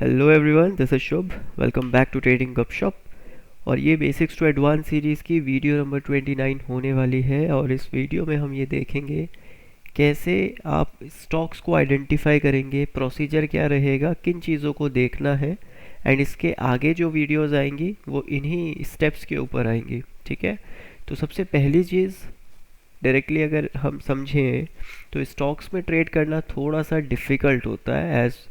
Hello everyone, this is Shubh. Welcome back to trading Gupshup. और ये basics to advance series की video number 29 होने वाली है। और इस वीडियो में हम ये देखेंगे कैसे आप स्टॉक्स को आइडेंटिफाई करेंगे, प्रोसीजर क्या रहेगा, किन चीज़ों को देखना है। एंड इसके आगे जो वीडियोस आएंगी वो इन्हीं स्टेप्स के ऊपर आएंगी। ठीक है, तो सबसे पहली चीज़ डायरेक्टली अगर हम समझें तो स्टॉक्स में ट्रेड करना थोड़ा सा डिफ़िकल्ट होता है एज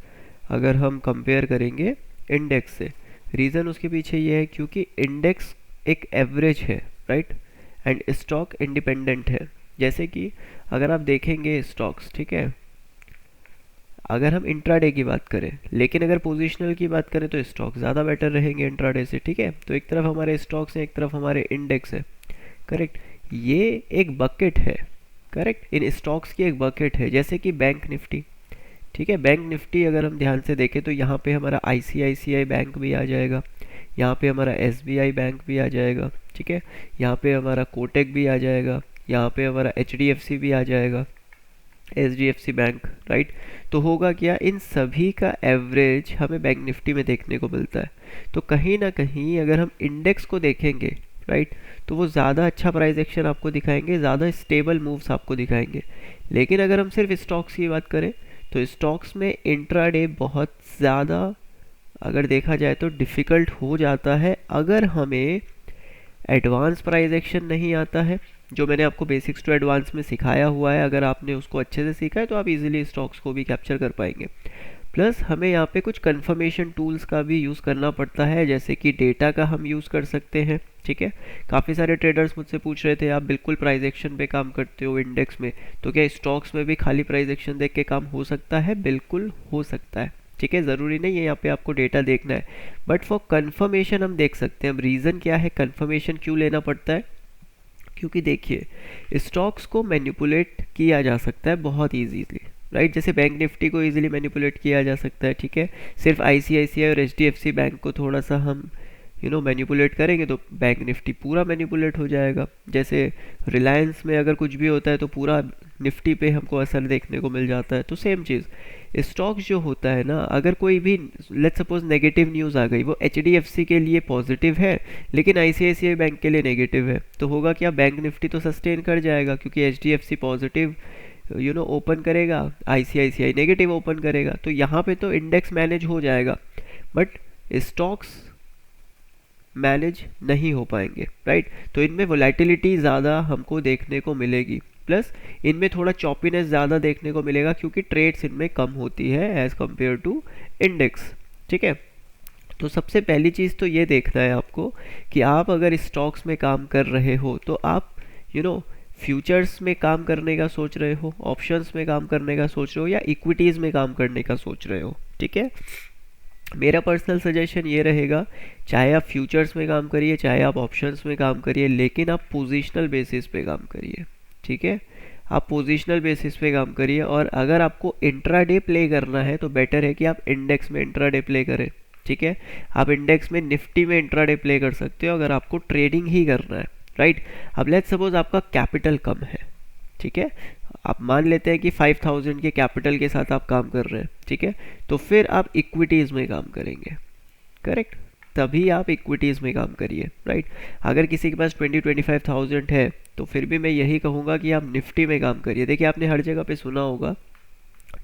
अगर हम कंपेयर करेंगे इंडेक्स से। रीज़न उसके पीछे ये है क्योंकि इंडेक्स एक एवरेज है, राइट, एंड स्टॉक इंडिपेंडेंट है। जैसे कि अगर आप देखेंगे स्टॉक्स, ठीक है, अगर हम इंट्राडे की बात करें, लेकिन अगर पोजिशनल की बात करें तो स्टॉक ज़्यादा बेटर रहेंगे इंट्राडे से। ठीक है, तो एक तरफ हमारे स्टॉक्स हैं, एक तरफ हमारे इंडेक्स है। करेक्ट, ये एक बकेट है। करेक्ट, इन स्टॉक्स की एक बकेट है, जैसे कि बैंक निफ्टी। ठीक है, बैंक निफ्टी अगर हम ध्यान से देखें तो यहाँ पे हमारा आईसीआईसीआई बैंक भी आ जाएगा, यहाँ पे हमारा एसबीआई बैंक भी आ जाएगा। ठीक है, यहाँ पे हमारा कोटक भी आ जाएगा, यहाँ पे हमारा एचडीएफसी भी आ जाएगा, एचडीएफसी बैंक, राइट। तो होगा क्या, इन सभी का एवरेज हमें बैंक निफ्टी में देखने को मिलता है। तो कहीं ना कहीं अगर हम इंडेक्स को देखेंगे, राइट, तो वो ज़्यादा अच्छा प्राइस एक्शन आपको दिखाएंगे, ज़्यादा स्टेबल मूव्स आपको दिखाएंगे। लेकिन अगर हम सिर्फ स्टॉक्स की बात करें तो स्टॉक्स में इंट्राडे बहुत ज़्यादा अगर देखा जाए तो डिफ़िकल्ट हो जाता है अगर हमें एडवांस प्राइस एक्शन नहीं आता है। जो मैंने आपको बेसिक्स टू एडवांस में सिखाया हुआ है, अगर आपने उसको अच्छे से सीखा है तो आप इजीली स्टॉक्स को भी कैप्चर कर पाएंगे। प्लस हमें यहाँ पे कुछ कंफर्मेशन टूल्स का भी यूज़ करना पड़ता है, जैसे कि डेटा का हम यूज़ कर सकते हैं। ठीक है, काफ़ी सारे ट्रेडर्स मुझसे पूछ रहे थे आप बिल्कुल प्राइस एक्शन पे काम करते हो इंडेक्स में, तो क्या स्टॉक्स में भी खाली प्राइस एक्शन देख के काम हो सकता है? बिल्कुल हो सकता है। ठीक है, ज़रूरी नहीं है यहाँ पे आपको डेटा देखना है, बट फॉर कंफर्मेशन हम देख सकते हैं। अब रीज़न क्या है, कंफर्मेशन क्यों लेना पड़ता है? क्योंकि देखिए, स्टॉक्स को मैनिपुलेट किया जा सकता है बहुत ईजीली, राइट। जैसे बैंक निफ्टी को इजीली मैनिपुलेट किया जा सकता है। ठीक है, सिर्फ आईसीआईसीआई और एचडीएफसी बैंक को थोड़ा सा हम मैनिपुलेट करेंगे तो बैंक निफ्टी पूरा मैनिपुलेट हो जाएगा। जैसे रिलायंस में अगर कुछ भी होता है तो पूरा निफ्टी पे हमको असर देखने को मिल जाता है। तो सेम चीज़ स्टॉक्स जो होता है ना, अगर कोई भी लेट्स सपोज नेगेटिव न्यूज़ आ गई, वो एचडीएफसी के लिए पॉजिटिव है लेकिन आईसीआईसीआई बैंक के लिए नेगेटिव है, तो होगा क्या, बैंक निफ्टी तो सस्टेन कर जाएगा क्योंकि एचडीएफसी पॉजिटिव ओपन करेगा, आईसीआईसीआई नेगेटिव ओपन करेगा, तो यहाँ पे तो इंडेक्स मैनेज हो जाएगा, बट स्टॉक्स मैनेज नहीं हो पाएंगे, राइट। तो इनमें वोलेटिलिटी ज़्यादा हमको देखने को मिलेगी, प्लस इनमें थोड़ा चॉपीनेस ज़्यादा देखने को मिलेगा क्योंकि ट्रेड्स इनमें कम होती है एज़ कम्पेयर टू इंडेक्स। ठीक है, तो सबसे पहली चीज़ तो ये देखना है आपको कि आप अगर स्टॉक्स में काम कर रहे हो तो आप फ्यूचर्स में काम करने का सोच रहे हो, ऑप्शंस में काम करने का सोच रहे हो, या इक्विटीज़ में काम करने का सोच रहे हो। ठीक है, मेरा पर्सनल सजेशन ये रहेगा, चाहे आप फ्यूचर्स में काम करिए चाहे आप ऑप्शंस में काम करिए, लेकिन आप पोजीशनल बेसिस पे काम करिए। ठीक है, आप पोजीशनल बेसिस पे काम करिए। और अगर आपको इंट्राडे प्ले करना है तो बेटर है कि आप इंडेक्स में इंट्राडे प्ले करें। ठीक है, आप इंडेक्स में निफ्टी में इंट्राडे प्ले कर सकते हो अगर आपको ट्रेडिंग ही करना है, राइट। अब लेट्स सपोज आपका कैपिटल कम है, ठीक है, आप मान लेते हैं कि 5000 के कैपिटल के साथ आप काम कर रहे हैं। ठीक है, तो फिर आप इक्विटीज़ में काम करेंगे। करेक्ट, तभी आप इक्विटीज़ में काम करिए, राइट। अगर किसी के पास 20-25,000 है तो फिर भी मैं यही कहूँगा कि आप निफ्टी में काम करिए। देखिए, आपने हर जगह पे सुना होगा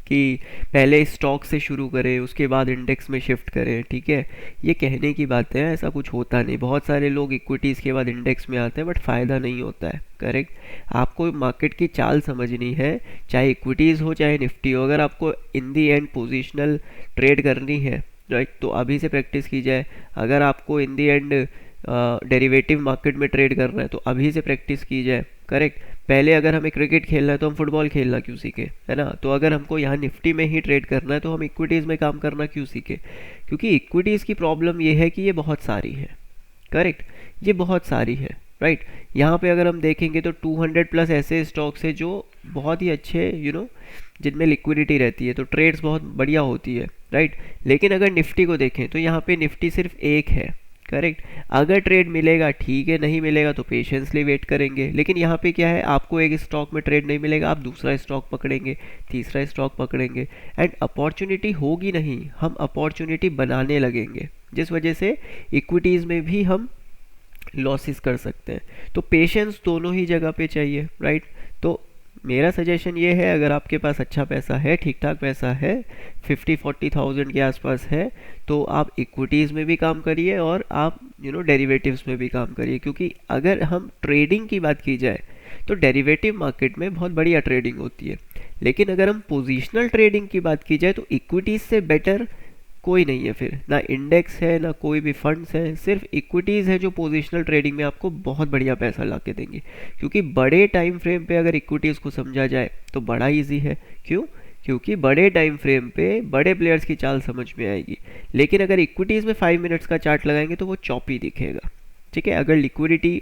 कि पहले स्टॉक से शुरू करें उसके बाद इंडेक्स में शिफ्ट करें। ठीक है, ये कहने की बातें हैं, ऐसा कुछ होता नहीं। बहुत सारे लोग इक्विटीज़ के बाद इंडेक्स में आते हैं बट फ़ायदा नहीं होता है। करेक्ट, आपको मार्केट की चाल समझनी है, चाहे इक्विटीज़ हो चाहे निफ्टी हो। अगर आपको इन दी एंड पोजिशनल ट्रेड करनी है, राइट, तो अभी से प्रैक्टिस की जाए। अगर आपको इन दी एंड डेरिवेटिव मार्केट में ट्रेड करना है तो अभी से प्रैक्टिस की जाए। करेक्ट, पहले अगर हमें क्रिकेट खेलना है तो हम फुटबॉल खेलना क्यों सीखे, है ना। तो अगर हमको यहाँ निफ्टी में ही ट्रेड करना है तो हम इक्विटीज़ में काम करना क्यों सीखे, क्योंकि इक्विटीज़ की प्रॉब्लम ये है कि ये बहुत सारी है। करेक्ट, ये बहुत सारी है, राइट। यहाँ पे अगर हम देखेंगे तो 200 प्लस ऐसे स्टॉक्स है जो बहुत ही अच्छे जिनमें लिक्विडिटी रहती है, तो ट्रेड्स बहुत बढ़िया होती है, राइट। लेकिन अगर निफ्टी को देखें तो यहाँ पे निफ्टी सिर्फ एक है। करेक्ट। अगर ट्रेड मिलेगा ठीक है, नहीं मिलेगा तो पेशेंसली वेट करेंगे। लेकिन यहाँ पे क्या है, आपको एक स्टॉक में ट्रेड नहीं मिलेगा, आप दूसरा स्टॉक पकड़ेंगे, तीसरा स्टॉक पकड़ेंगे, एंड अपॉर्चुनिटी होगी नहीं, हम अपॉर्चुनिटी बनाने लगेंगे, जिस वजह से इक्विटीज़ में भी हम लॉसेस कर सकते हैं। तो पेशेंस दोनों ही जगह पे चाहिए, राइट। तो मेरा सजेशन ये है, अगर आपके पास अच्छा पैसा है, ठीक ठाक पैसा है, 50-40,000 के आसपास है, तो आप इक्विटीज़ में भी काम करिए और आप डेरिवेटिव्स में भी काम करिए। क्योंकि अगर हम ट्रेडिंग की बात की जाए तो डेरिवेटिव मार्केट में बहुत बढ़िया ट्रेडिंग होती है। लेकिन अगर हम पोजिशनल ट्रेडिंग की बात की जाए तो इक्विटीज़ से बेटर कोई नहीं है। फिर ना इंडेक्स है, ना कोई भी फंड्स है, सिर्फ इक्विटीज़ है जो पोजिशनल ट्रेडिंग में आपको बहुत बढ़िया पैसा ला के देंगे। क्योंकि बड़े टाइम फ्रेम पे अगर इक्विटीज़ को समझा जाए तो बड़ा इजी है। क्यों? क्योंकि बड़े टाइम फ्रेम पे बड़े प्लेयर्स की चाल समझ में आएगी। लेकिन अगर इक्विटीज़ में 5 मिनट्स का चार्ट लगाएंगे तो वो चॉपी दिखेगा। ठीक है। अगर लिक्विडिटी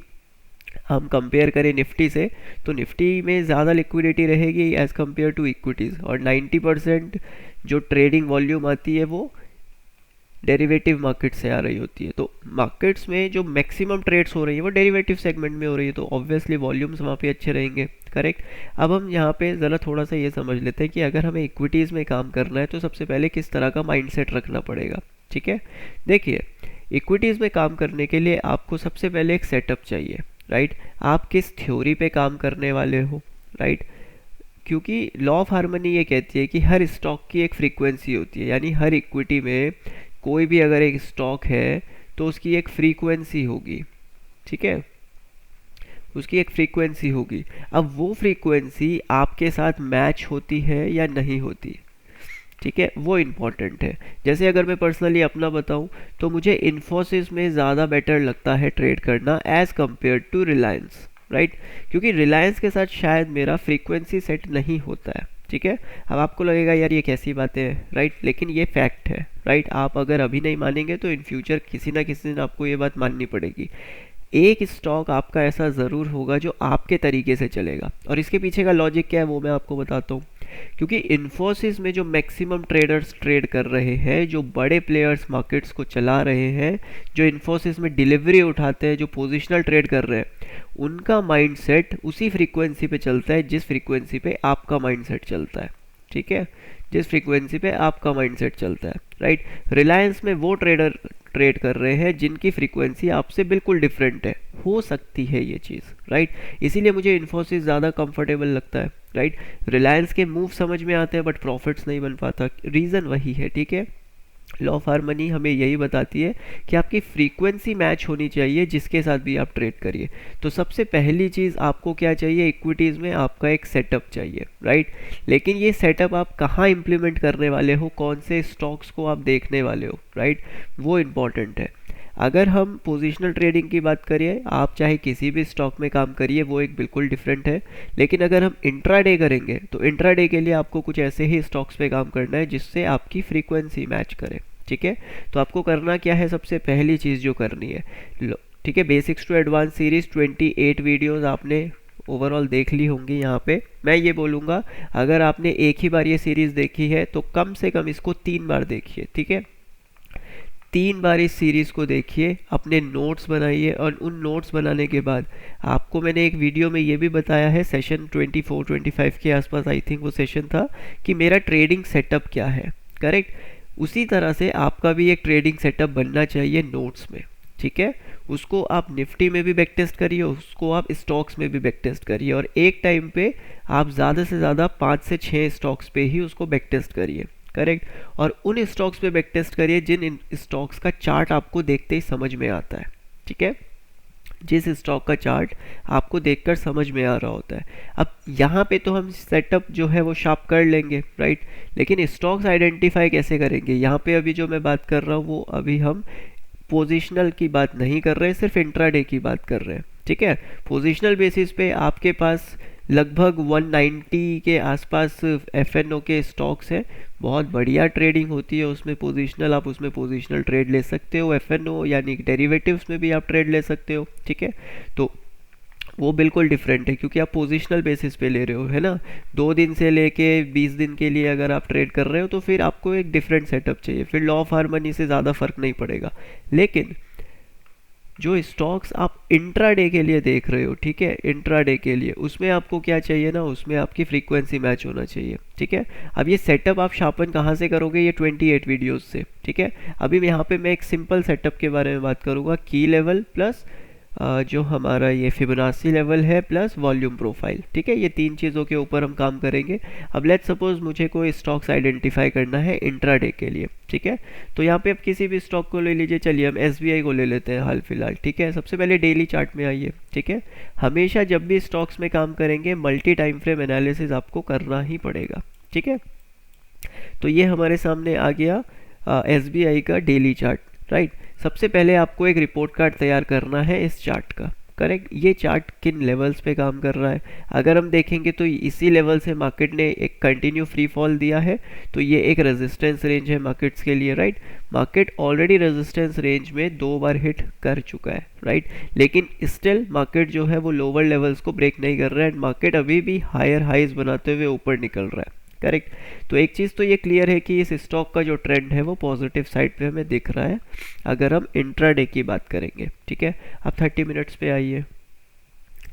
हम कंपेयर करें निफ्टी से, तो निफ्टी में ज़्यादा लिक्विडिटी रहेगी एज़ कम्पेयर टू इक्विटीज़, और 90% जो ट्रेडिंग वॉल्यूम आती है वो डेरिवेटिव मार्केट से आ रही होती है। तो मार्केट्स में जो मैक्सिमम ट्रेड्स हो रही है वो डेरिवेटिव सेगमेंट में हो रही है, तो ऑब्वियसली वॉल्यूम्स वहाँ पे अच्छे रहेंगे। करेक्ट। अब हम यहाँ पे ज़रा थोड़ा सा ये समझ लेते हैं कि अगर हमें इक्विटीज़ में काम करना है तो सबसे पहले किस तरह का माइंडसेट रखना पड़ेगा। ठीक है। देखिए, इक्विटीज़ में काम करने के लिए आपको सबसे पहले एक सेटअप चाहिए, राइट। आप किस थ्योरी पे काम करने वाले हो, राइट। क्योंकि लॉ ऑफ हार्मनी ये कहती है कि हर स्टॉक की एक फ्रीक्वेंसी होती है, यानी हर इक्विटी में कोई भी अगर एक स्टॉक है तो उसकी एक फ्रीक्वेंसी होगी। ठीक है। उसकी एक फ्रीक्वेंसी होगी। अब वो फ्रीक्वेंसी आपके साथ मैच होती है या नहीं होती, ठीक है, वो इम्पॉर्टेंट है। जैसे अगर मैं पर्सनली अपना बताऊं तो मुझे इन्फोसिस में ज़्यादा बेटर लगता है ट्रेड करना as compare to Reliance, right. क्योंकि रिलायंस के साथ शायद मेरा फ्रीक्वेंसी सेट नहीं होता है। ठीक है। अब आपको लगेगा यार ये कैसी बातें हैं, राइट, लेकिन ये फैक्ट है, राइट। आप अगर अभी नहीं मानेंगे तो इन फ्यूचर किसी ना किसी दिन आपको ये बात माननी पड़ेगी। एक स्टॉक आपका ऐसा ज़रूर होगा जो आपके तरीके से चलेगा, और इसके पीछे का लॉजिक क्या है वो मैं आपको बताता हूँ। क्योंकि इन्फोसिस में जो मैक्सिमम ट्रेडर्स ट्रेड कर रहे हैं, जो बड़े प्लेयर्स मार्केट्स को चला रहे हैं, जो इन्फोसिस में डिलीवरी उठाते हैं, जो पोजिशनल ट्रेड कर रहे हैं, उनका माइंडसेट उसी फ्रीक्वेंसी पे चलता है जिस फ्रीक्वेंसी पे आपका माइंडसेट चलता है। ठीक है। जिस फ्रीक्वेंसी पे आपका माइंडसेट चलता है, राइट। रिलायंस में वो ट्रेडर ट्रेड कर रहे हैं जिनकी फ्रीक्वेंसी आपसे बिल्कुल डिफरेंट है, हो सकती है ये चीज़, राइट। इसीलिए मुझे इन्फोसिस ज़्यादा कंफर्टेबल लगता है, राइट। रिलायंस के मूव समझ में आते हैं बट प्रॉफिट्स नहीं बन पाता, रीज़न वही है। ठीक है। लॉ ऑफ हार्मनी हमें यही बताती है कि आपकी फ्रीक्वेंसी मैच होनी चाहिए जिसके साथ भी आप ट्रेड करिए। तो सबसे पहली चीज़ आपको क्या चाहिए, इक्विटीज़ में आपका एक सेटअप चाहिए, राइट। लेकिन ये सेटअप आप कहाँ इम्प्लीमेंट करने वाले हो, कौन से स्टॉक्स को आप देखने वाले हो, राइट, वो इम्पॉर्टेंट है। अगर हम पोजिशनल ट्रेडिंग की बात करिए, आप चाहे किसी भी स्टॉक में काम करिए, वो एक बिल्कुल डिफरेंट है। लेकिन अगर हम इंट्राडे करेंगे तो इंट्राडे के लिए आपको कुछ ऐसे ही स्टॉक्स पे काम करना है जिससे आपकी फ्रीक्वेंसी मैच करे। ठीक है। तो आपको करना क्या है, सबसे पहली चीज़ जो करनी है, ठीक है, basics to advance series 28 videos आपने ओवरऑल देख ली होंगी। यहाँ पे मैं ये बोलूँगा, अगर आपने एक ही बार ये सीरीज़ देखी है तो कम से कम इसको 3 बार देखिए। ठीक है। 3 बार इस सीरीज़ को देखिए, अपने नोट्स बनाइए, और उन नोट्स बनाने के बाद आपको मैंने एक वीडियो में ये भी बताया है, सेशन 24-25 के आसपास आई थिंक वो सेशन था, कि मेरा ट्रेडिंग सेटअप क्या है। करेक्ट। उसी तरह से आपका भी एक ट्रेडिंग सेटअप बनना चाहिए नोट्स में। ठीक है। उसको आप निफ्टी में भी बैक टेस्ट करिए, उसको आप स्टॉक्स में भी बैक टेस्ट करिए, और एक टाइम पे आप ज़्यादा से ज़्यादा 5 से 6 स्टॉक्स पे ही उसको बैक टेस्ट करिए। करेक्ट। और उन स्टॉक्स पे बैक टेस्ट करिए जिन स्टॉक्स का चार्ट आपको देखते ही समझ में आता है। ठीक है। जिस स्टॉक का चार्ट आपको देखकर समझ में आ रहा होता है। अब यहाँ पे तो हम सेटअप जो है वो शार्प कर लेंगे, राइट। लेकिन स्टॉक्स आइडेंटिफाई कैसे करेंगे, यहाँ पे अभी जो मैं बात कर रहा हूँ वो अभी हम पोजिशनल की बात नहीं कर रहे हैं, सिर्फ इंट्राडे की बात कर रहे हैं। ठीक है। पोजिशनल बेसिस पे आपके पास लगभग 190 के आसपास एफएनओ के स्टॉक्स हैं, बहुत बढ़िया ट्रेडिंग होती है उसमें पोजिशनल, आप उसमें पोजिशनल ट्रेड ले सकते हो। एफएनओ यानी डेरिवेटिव्स में भी आप ट्रेड ले सकते हो। ठीक है। तो वो बिल्कुल डिफरेंट है क्योंकि आप पोजिशनल बेसिस पे ले रहे हो, है ना। 2 दिन से लेके 20 दिन के लिए अगर आप ट्रेड कर रहे हो तो फिर आपको एक डिफरेंट सेटअप चाहिए, फिर लॉ ऑफ हार्मनी से ज़्यादा फर्क नहीं पड़ेगा। लेकिन जो स्टॉक्स आप इंट्राडे के लिए देख रहे हो, ठीक है, इंट्राडे के लिए, उसमें आपको क्या चाहिए ना, उसमें आपकी फ्रीक्वेंसी मैच होना चाहिए, ठीक है। अब ये सेटअप आप शार्पन कहाँ से करोगे, ये 28 वीडियोस से, ठीक है। अभी यहाँ पे मैं एक सिंपल सेटअप के बारे में बात करूँगा, की लेवल प्लस जो हमारा ये फिबोनाची लेवल है प्लस वॉल्यूम प्रोफाइल, ठीक है, ये तीन चीज़ों के ऊपर हम काम करेंगे। अब लेट्स सपोज मुझे कोई स्टॉक्स आइडेंटिफाई करना है इंट्राडे के लिए, ठीक है। तो यहाँ पे अब किसी भी स्टॉक को ले लीजिए, चलिए हम एसबीआई को ले लेते हैं हाल फिलहाल, ठीक है। सबसे पहले डेली चार्ट में आइए, ठीक है। हमेशा जब भी स्टॉक्स में काम करेंगे मल्टी टाइम फ्रेम एनालिसिस आपको करना ही पड़ेगा, ठीक है। तो ये हमारे सामने आ गया एसबीआई का डेली चार्ट, राइट। सबसे पहले आपको एक रिपोर्ट कार्ड तैयार करना है इस चार्ट का, करेक्ट। ये चार्ट किन लेवल्स पे काम कर रहा है, अगर हम देखेंगे तो इसी लेवल से मार्केट ने एक कंटिन्यू फ्री फॉल दिया है, तो ये एक रेजिस्टेंस रेंज है मार्केट्स के लिए, right. Market already resistance range में 2 बार हिट कर चुका है, राइट। लेकिन स्टिल मार्केट जो है वो लोअर लेवल्स को ब्रेक नहीं कर रहा है, एंड मार्केट अभी भी हायर हाइज बनाते हुए ऊपर निकल रहा है, करेक्ट। तो एक चीज़ तो ये क्लियर है कि इस स्टॉक का जो ट्रेंड है वो पॉजिटिव साइड पे हमें दिख रहा है अगर हम इंट्राडे की बात करेंगे, ठीक है। अब 30 मिनट्स पे आइए,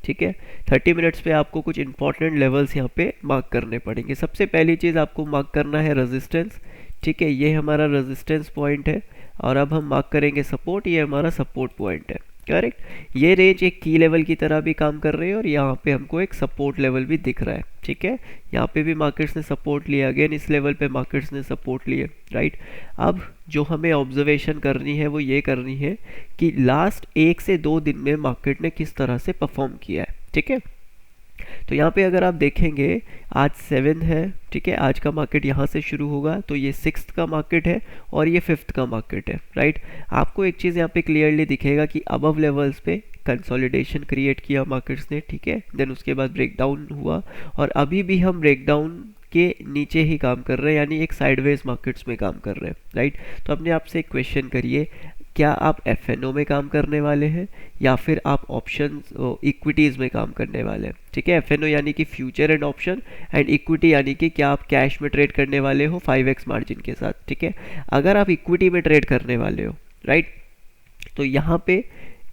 ठीक है। 30 मिनट्स पे आपको कुछ इंपॉर्टेंट लेवल्स यहाँ पे मार्क करने पड़ेंगे। सबसे पहली चीज़ आपको मार्क करना है रेजिस्टेंस, ठीक है, ये हमारा रेजिस्टेंस पॉइंट है। और अब हम मार्क करेंगे सपोर्ट, ये हमारा सपोर्ट पॉइंट है, करेक्ट। ये रेंज एक की लेवल की तरह भी काम कर रही है और यहाँ पे हमको एक सपोर्ट लेवल भी दिख रहा है, ठीक है। यहाँ पे भी मार्केट्स ने सपोर्ट लिया, अगेन इस लेवल पे मार्केट्स ने सपोर्ट लिए, राइट। अब जो हमें ऑब्जर्वेशन करनी है वो ये करनी है कि लास्ट 1 से 2 दिन में मार्केट ने किस तरह से परफॉर्म किया है, ठीक है। तो यहाँ पे अगर आप देखेंगे आज 7 है, ठीक है, आज का मार्केट यहाँ से शुरू होगा, तो ये 6th का मार्केट है और ये 5th का मार्केट है, राइट। आपको एक चीज़ यहाँ पे क्लियरली दिखेगा कि अबव लेवल्स पे कंसोलिडेशन क्रिएट किया मार्केट्स ने, ठीक है, देन उसके बाद ब्रेकडाउन हुआ और अभी भी हम ब्रेकडाउन के नीचे ही काम कर रहे हैं, यानी एक साइडवेज मार्केट्स में काम कर रहे हैं, राइट। तो अपने आप से एक क्वेश्चन करिए, क्या आप एफएनओ में काम करने वाले हैं या फिर आप ऑप्शंस इक्विटीज़ में काम करने वाले हैं, ठीक है। एफएनओ यानी कि future and option, and equity यानी कि क्या आप कैश में ट्रेड करने वाले हो 5x मार्जिन के साथ, ठीक है। अगर आप इक्विटी में ट्रेड करने वाले हो, राइट, तो यहाँ पे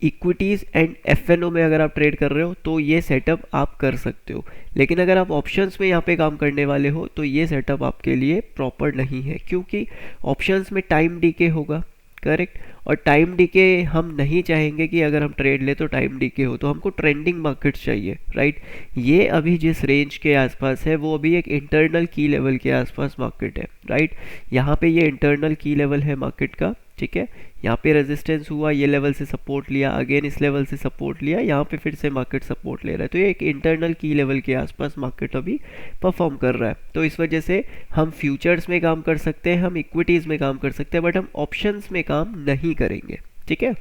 इक्विटीज़ एंड एफएनओ में अगर आप ट्रेड कर रहे हो तो ये सेटअप आप कर सकते हो। लेकिन अगर आप ऑप्शंस में यहाँ पे काम करने वाले हो तो ये सेटअप आपके लिए प्रॉपर नहीं है, क्योंकि ऑप्शंस में टाइम डीके होगा, करेक्ट। और टाइम डीके हम नहीं चाहेंगे कि अगर हम ट्रेड ले तो टाइम डीके हो, तो हमको ट्रेंडिंग मार्केट्स चाहिए, राइट। ये अभी जिस रेंज के आसपास है वो अभी एक इंटरनल की लेवल के आसपास मार्केट है, राइट। यहाँ पे ये इंटरनल की लेवल है मार्केट का, ठीक है। यहाँ पे रेजिस्टेंस हुआ, ये लेवल से सपोर्ट लिया, अगेन इस लेवल से सपोर्ट लिया, यहाँ पे फिर से मार्केट सपोर्ट ले रहा है, तो ये एक इंटरनल की लेवल के आसपास मार्केट अभी परफॉर्म कर रहा है। तो इस वजह से हम फ्यूचर्स में काम कर सकते हैं, हम इक्विटीज़ में काम कर सकते हैं, बट हम ऑप्शंस में काम नहीं करेंगे, ठीक है।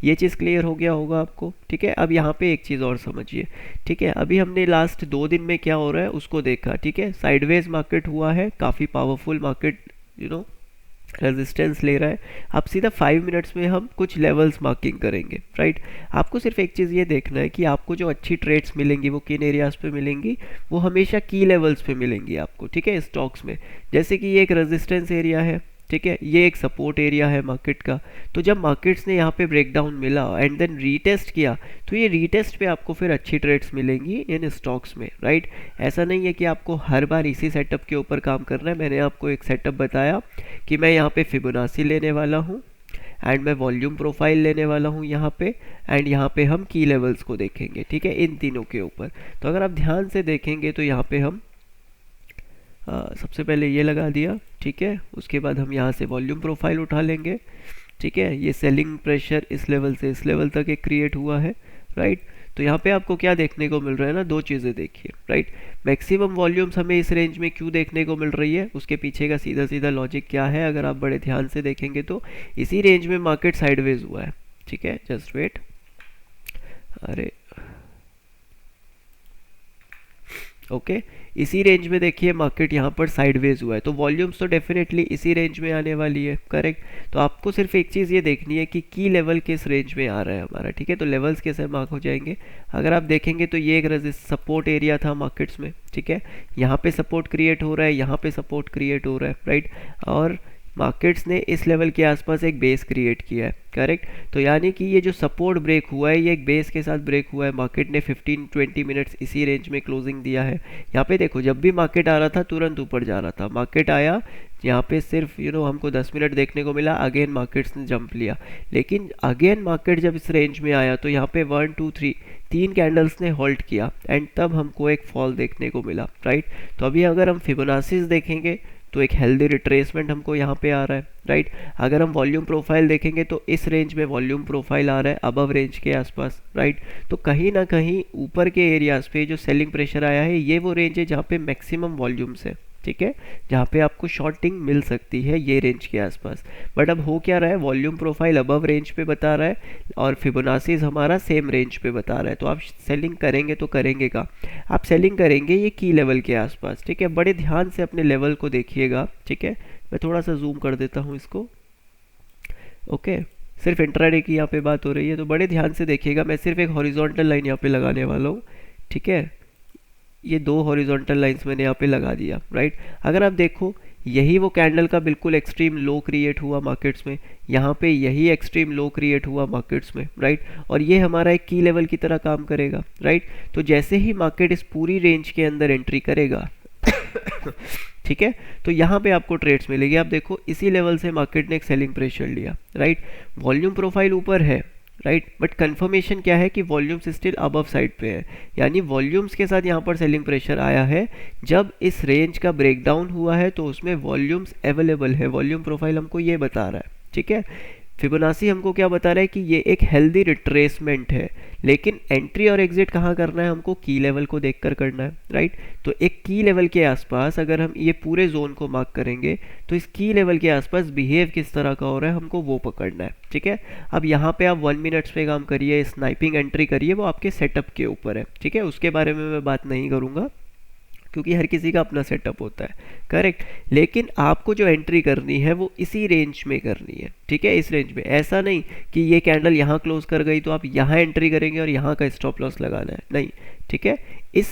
ये चीज़ क्लियर हो गया होगा आपको, ठीक है। अब यहाँ पे एक चीज़ और समझिए, ठीक है। अभी हमने लास्ट 2 दिन में क्या हो रहा है उसको देखा, ठीक है। साइडवेज मार्केट हुआ है, काफ़ी पावरफुल मार्केट रेजिस्टेंस ले रहा है। अब सीधा 5 मिनट्स में हम कुछ लेवल्स मार्किंग करेंगे, राइट। आपको सिर्फ एक चीज़ ये देखना है कि आपको जो अच्छी ट्रेड्स मिलेंगी वो किन एरियाज पे मिलेंगी, वो हमेशा की लेवल्स पे मिलेंगी आपको, ठीक है, स्टॉक्स में। जैसे कि ये एक रेजिस्टेंस एरिया है, ठीक है, ये एक सपोर्ट एरिया है मार्केट का। तो जब मार्केट्स ने यहाँ पे ब्रेकडाउन मिला एंड देन रीटेस्ट किया, तो ये रीटेस्ट पे आपको फिर अच्छी ट्रेड्स मिलेंगी इन स्टॉक्स में, राइट। ऐसा नहीं है कि आपको हर बार इसी सेटअप के ऊपर काम करना है। मैंने आपको एक सेटअप बताया कि मैं यहाँ पे फिबोनाची लेने वाला हूँ एंड मैं वॉल्यूम प्रोफाइल लेने वाला हूँ यहाँ पे, एंड यहाँ पे हम की लेवल्स को देखेंगे, ठीक है, इन तीनों के ऊपर। तो अगर आप ध्यान से देखेंगे तो यहाँ पे हम सबसे पहले ये लगा दिया, ठीक है। उसके बाद हम यहाँ से वॉल्यूम प्रोफाइल उठा लेंगे, ठीक है। ये सेलिंग प्रेशर इस लेवल से इस लेवल तक एक क्रिएट हुआ है, राइट। तो यहाँ पे आपको क्या देखने को मिल रहा है ना, 2 चीज़ें देखिए, राइट। मैक्सिमम वॉल्यूम्स हमें इस रेंज में क्यों देखने को मिल रही है, उसके पीछे का सीधा सीधा लॉजिक क्या है, अगर आप बड़े ध्यान से देखेंगे तो इसी रेंज में मार्केट साइडवेज हुआ है, ठीक है। जस्ट वेट, अरे ओके, इसी रेंज में देखिए मार्केट यहाँ पर साइडवेज हुआ है, तो वॉल्यूम्स तो डेफिनेटली इसी रेंज में आने वाली है, करेक्ट। तो आपको सिर्फ एक चीज़ ये देखनी है कि की लेवल किस रेंज में आ रहा है हमारा, ठीक है। तो लेवल्स कैसे मार्क हो जाएंगे, अगर आप देखेंगे तो ये एक सपोर्ट एरिया था मार्केट्स में, ठीक है। यहाँ पे सपोर्ट क्रिएट हो रहा है, यहाँ पे सपोर्ट क्रिएट हो रहा है, राइट। और मार्केट्स ने इस लेवल के आसपास एक बेस क्रिएट किया है, करेक्ट। तो यानी कि ये जो सपोर्ट ब्रेक हुआ है ये एक बेस के साथ ब्रेक हुआ है। मार्केट ने 15-20 मिनट्स इसी रेंज में क्लोजिंग दिया है। यहाँ पे देखो जब भी मार्केट आ रहा था तुरंत ऊपर जा रहा था, मार्केट आया यहाँ पे सिर्फ हमको 10 मिनट देखने को मिला, अगेन मार्केट्स ने जंप लिया। लेकिन अगेन मार्केट जब इस रेंज में आया तो यहाँ पे 1 2 3 तीन कैंडल्स ने होल्ड किया एंड तब हमको एक फॉल देखने को मिला, राइट। तो अभी अगर हम फिबोनाचीज देखेंगे तो एक हेल्दी रिट्रेसमेंट हमको यहाँ पे आ रहा है, राइट। अगर हम वॉल्यूम प्रोफाइल देखेंगे तो इस रेंज में वॉल्यूम प्रोफाइल आ रहा है अबव रेंज के आसपास, राइट। तो कहीं ना कहीं ऊपर के एरियाज पे जो सेलिंग प्रेशर आया है ये वो रेंज है जहाँ पे मैक्सिमम वॉल्यूम्स है, ठीक है, जहाँ पे आपको शॉर्टिंग मिल सकती है ये रेंज के आसपास। बट अब हो क्या रहा है, वॉल्यूम प्रोफाइल अबव रेंज पे बता रहा है और फिबोनाचीज हमारा सेम रेंज पे बता रहा है। तो आप सेलिंग करेंगे तो करेंगे का, आप सेलिंग करेंगे ये की लेवल के आसपास, ठीक है। बड़े ध्यान से अपने लेवल को देखिएगा, ठीक है। मैं थोड़ा सा जूम कर देता हूँ इसको, ओके। सिर्फ इंट्राडे की यहाँ पे बात हो रही है तो बड़े ध्यान से देखिएगा। मैं सिर्फ एक हॉरिजॉन्टल लाइन यहाँ पे लगाने वाला हूँ, ठीक है। ये दो हॉरिजॉन्टल लाइंस मैंने यहाँ पे लगा दिया, राइट। अगर आप देखो यही वो कैंडल का बिल्कुल एक्सट्रीम लो क्रिएट हुआ मार्केट्स में, यहाँ पे यही एक्सट्रीम लो क्रिएट हुआ मार्केट्स में, राइट। और ये हमारा एक की लेवल की तरह काम करेगा, राइट। तो जैसे ही मार्केट इस पूरी रेंज के अंदर एंट्री करेगा ठीक है, तो यहाँ पे आपको ट्रेड्स मिलेगी। आप देखो इसी लेवल से मार्केट ने एक सेलिंग प्रेशर लिया, राइट। वॉल्यूम प्रोफाइल ऊपर है, राइट, बट कंफर्मेशन क्या है कि वॉल्यूम्स स्टिल अबव साइड पे है, यानी वॉल्यूम्स के साथ यहाँ पर सेलिंग प्रेशर आया है। जब इस रेंज का ब्रेकडाउन हुआ है तो उसमें वॉल्यूम्स अवेलेबल है, वॉल्यूम प्रोफाइल हमको ये बता रहा है, ठीक है। फिबोनाची हमको क्या बता रहा है कि ये एक हेल्दी रिट्रेसमेंट है, लेकिन एंट्री और एग्जिट कहाँ करना है, हमको की लेवल को देखकर करना है, राइट। तो एक की लेवल के आसपास अगर हम ये पूरे जोन को मार्क करेंगे तो इस की लेवल के आसपास बिहेव किस तरह का हो रहा है हमको वो पकड़ना है, ठीक है। अब यहाँ पे आप 1 मिनट्स पे काम करिए, स्नाइपिंग एंट्री करिए, वो आपके सेटअप के ऊपर है, ठीक है। उसके बारे में मैं बात नहीं करूँगा क्योंकि हर किसी का अपना सेटअप होता है, करेक्ट। लेकिन आपको जो एंट्री करनी है वो इसी रेंज में करनी है, ठीक है, इस रेंज में। ऐसा नहीं कि ये कैंडल यहाँ क्लोज कर गई तो आप यहाँ एंट्री करेंगे और यहाँ का स्टॉप लॉस लगाना है, नहीं, ठीक है। इस